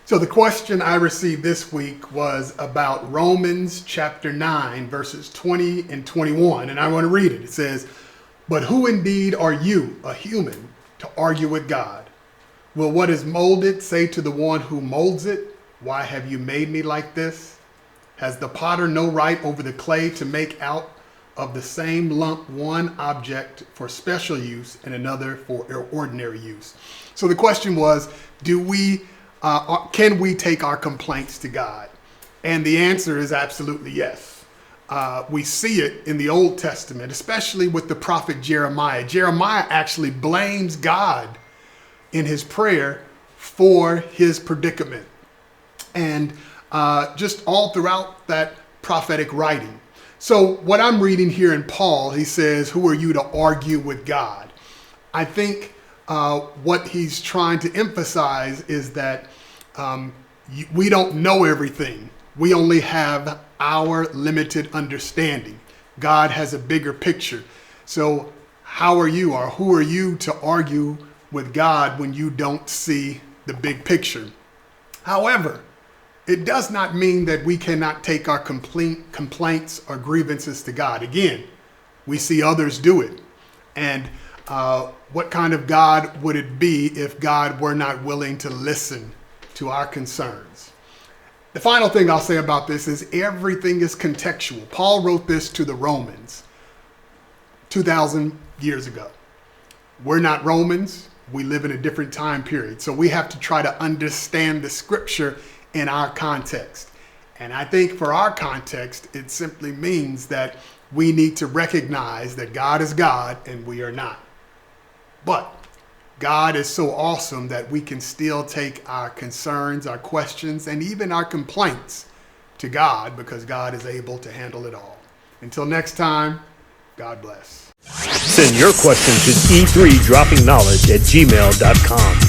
So the question I received this week was about Romans chapter 9, verses 20 and 21. And I want to read it. It says, "But who indeed are you, a human, to argue with God? Will what is molded say to the one who molds it, 'Why have you made me like this?' Has the potter no right over the clay to make out of the same lump one object for special use and another for ordinary use?" So the question was, can we take our complaints to God? And the answer is absolutely yes. We see it in the Old Testament, especially with the prophet Jeremiah. Jeremiah actually blames God in his prayer for his predicament. And just all throughout that prophetic writing. So what I'm reading here in Paul, he says, who are you to argue with God? I think what he's trying to emphasize is that we don't know everything. We only have our limited understanding. God has a bigger picture. So how are you, or who are you to argue with God when you don't see the big picture? However, it does not mean that we cannot take our complaints or grievances to God. Again, we see others do it. And what kind of God would it be if God were not willing to listen to our concerns? The final thing I'll say about this is everything is contextual. Paul wrote this to the Romans 2,000 years ago. We're not Romans. We live in a different time period. So we have to try to understand the scripture in our context. And I think for our context, it simply means that we need to recognize that God is God and we are not. But God is so awesome that we can still take our concerns, our questions, and even our complaints to God because God is able to handle it all. Until next time, God bless. Send your questions to e3droppingknowledge@gmail.com.